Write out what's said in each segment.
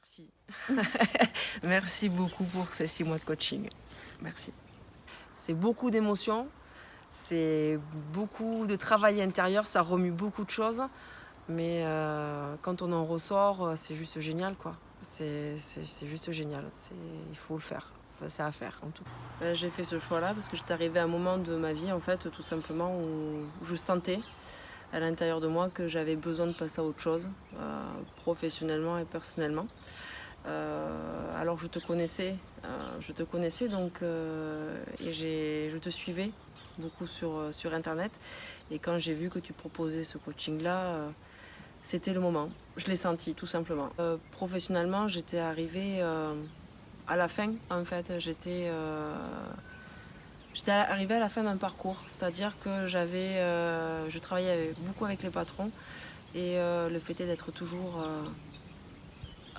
Merci. Merci beaucoup pour ces 6 mois de coaching. Merci. C'est beaucoup d'émotions, c'est beaucoup de travail intérieur, ça remue beaucoup de choses. Mais quand on en ressort, c'est juste génial, quoi. C'est juste génial. Il faut le faire. Enfin, c'est à faire, en tout. J'ai fait ce choix-là parce que j'étais arrivée à un moment de ma vie, en fait, tout simplement, où je sentais à l'intérieur de moi que j'avais besoin de passer à autre chose, professionnellement et personnellement. Alors je te connaissais donc et je te suivais beaucoup sur internet, et quand j'ai vu que tu proposais ce coaching là, c'était le moment. Je l'ai senti tout simplement. Professionnellement, j'étais arrivée à la fin, en fait. J'étais arrivée à la fin d'un parcours, c'est-à-dire que je travaillais beaucoup avec les patrons, et le fait est d'être toujours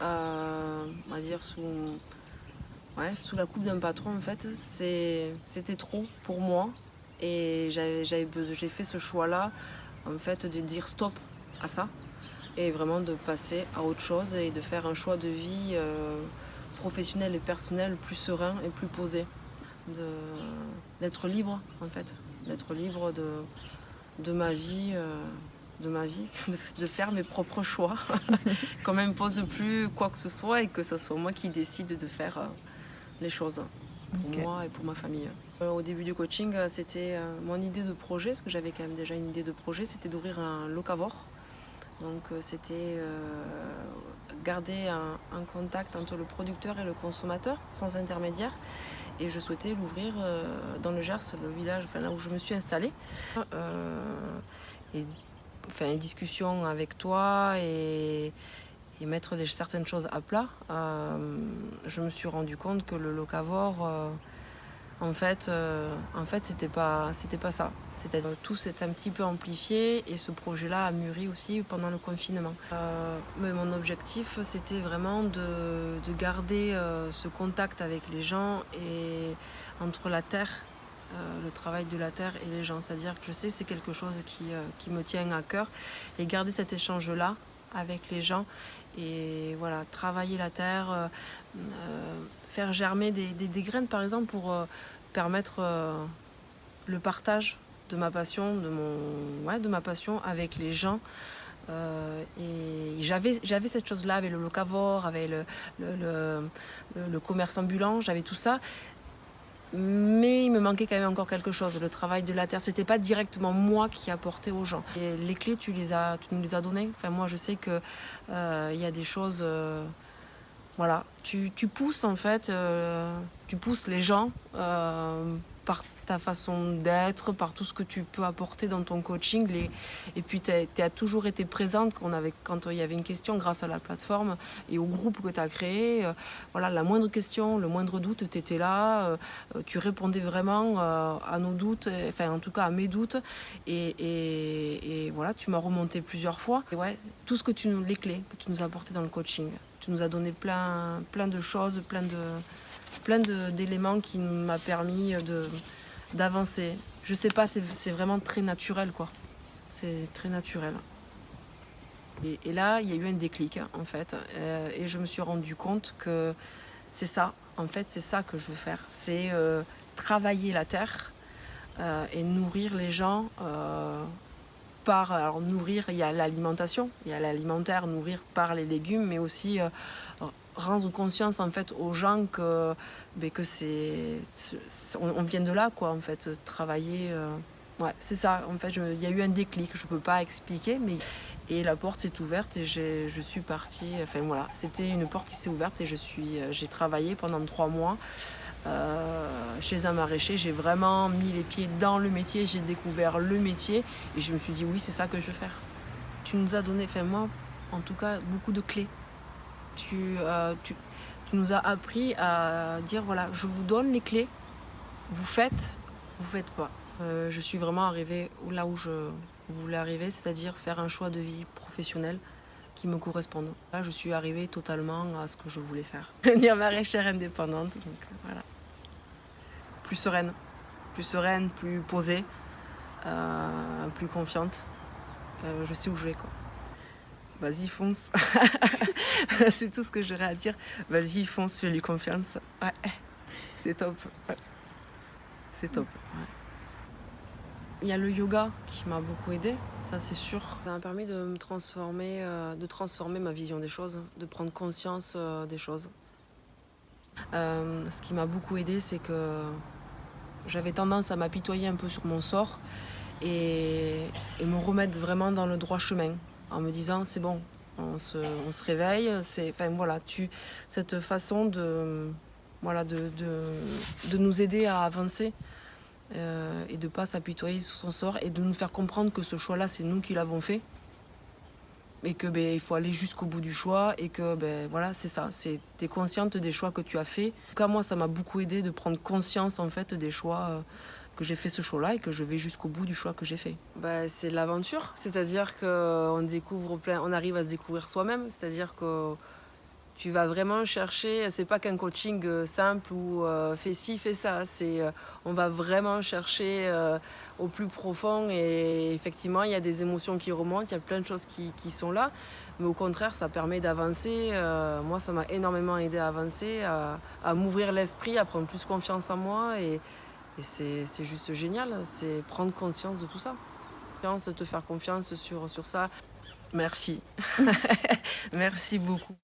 on va dire sous la coupe d'un patron, en fait, c'était trop pour moi, et j'ai fait ce choix-là, en fait, de dire stop à ça et vraiment de passer à autre chose et de faire un choix de vie professionnel et personnel plus serein et plus posé, d'être libre, en fait, d'être libre de ma vie. De faire mes propres choix, qu'on m'impose plus quoi que ce soit, et que ce soit moi qui décide de faire les choses pour moi et pour ma famille. Au début du coaching, c'était mon idée de projet, parce que j'avais quand même déjà une idée de projet, c'était d'ouvrir un locavore. Donc c'était garder un contact entre le producteur et le consommateur sans intermédiaire. Et je souhaitais l'ouvrir dans le Gers, le village, enfin, là où je me suis installée. Et une discussion avec toi et mettre certaines choses à plat, je me suis rendu compte que le locavore, en fait c'était pas ça. C'est-à-dire tout s'est un petit peu amplifié, et ce projet-là a mûri aussi pendant le confinement. Mais mon objectif, c'était vraiment de garder ce contact avec les gens, et entre la terre, le travail de la terre et les gens. C'est-à-dire que je sais que c'est quelque chose qui me tient à cœur, et garder cet échange-là avec les gens, et voilà, travailler la terre, faire germer des graines, par exemple, pour permettre le partage de ma passion, de ma passion avec les gens. Et j'avais cette chose-là avec le locavore, avec le commerce ambulant, j'avais tout ça. Mais il me manquait quand même encore quelque chose, le travail de la terre. C'était pas directement moi qui apportais aux gens. Et les clés, tu nous les as données. Enfin, moi, je sais que y a des choses. Voilà, tu pousses, en fait, tu pousses les gens par ta façon d'être, par tout ce que tu peux apporter dans ton coaching. Et puis tu as toujours été présente quand il y avait une question, grâce à la plateforme et au groupe que tu as créé. Voilà, la moindre question, le moindre doute, tu étais là, tu répondais vraiment à nos doutes, enfin en tout cas à mes doutes. Et voilà, tu m'as remonté plusieurs fois. Et ouais, tout ce les clés que tu nous as apportées dans le coaching. Tu nous as donné plein de choses, plein d'éléments qui m'a permis d'avancer. Je sais pas, c'est vraiment très naturel, quoi. C'est très naturel. Et là, il y a eu un déclic, en fait. Et je me suis rendu compte que c'est ça, en fait, c'est ça que je veux faire. C'est travailler la terre et nourrir les gens. Alors nourrir, il y a l'alimentation, il y a l'alimentaire, nourrir par les légumes, mais aussi rendre conscience, en fait, aux gens que on vient de là, quoi, en fait, travailler. Ouais, c'est ça, en fait, il y a eu un déclic, je peux pas expliquer, mais et la porte s'est ouverte, et je suis partie. Enfin voilà, c'était une porte qui s'est ouverte, et j'ai travaillé pendant 3 mois. Chez un maraîcher, j'ai vraiment mis les pieds dans le métier, j'ai découvert le métier, et je me suis dit oui, c'est ça que je veux faire. Tu nous as donné, enfin moi en tout cas, beaucoup de clés. Tu nous as appris à dire voilà, je vous donne les clés, vous faites pas. Je suis vraiment arrivée là où je voulais arriver, c'est-à-dire faire un choix de vie professionnel qui me corresponde. Là, je suis arrivée totalement à ce que je voulais faire. Devenir maraîchère indépendante, donc voilà. Plus sereine, plus posée, plus confiante. Je sais où je vais, quoi. vas-y, fonce. C'est tout ce que j'aurais à dire. Vas-y, fonce, fais-lui confiance. Ouais, c'est top. Ouais, c'est top. Ouais. Il y a le yoga qui m'a beaucoup aidée, ça c'est sûr. Ça m'a permis de me transformer, de transformer ma vision des choses, de prendre conscience des choses. Ce qui m'a beaucoup aidée, c'est que j'avais tendance à m'apitoyer un peu sur mon sort et me remettre vraiment dans le droit chemin en me disant c'est bon, on se réveille, enfin voilà, cette façon voilà, de nous aider à avancer et de ne pas s'apitoyer sur son sort et de nous faire comprendre que ce choix-là, c'est nous qui l'avons fait et que il faut aller jusqu'au bout du choix et que voilà, c'est ça, t'es consciente des choix que tu as fait. En tout cas, moi, ça m'a beaucoup aidé de prendre conscience en fait des choix que j'ai fait ce choix-là et que je vais jusqu'au bout du choix que j'ai fait. C'est l'aventure, c'est-à-dire qu'on découvre on arrive à se découvrir soi-même, c'est-à-dire que tu vas vraiment chercher, c'est pas qu'un coaching simple où fais ci, fais ça, on va vraiment chercher au plus profond et effectivement il y a des émotions qui remontent, il y a plein de choses qui sont là, mais au contraire ça permet d'avancer, moi ça m'a énormément aidé à avancer, à m'ouvrir l'esprit, à prendre plus confiance en moi et c'est juste génial, c'est prendre conscience de tout ça. Te faire confiance sur ça. Merci. Merci beaucoup.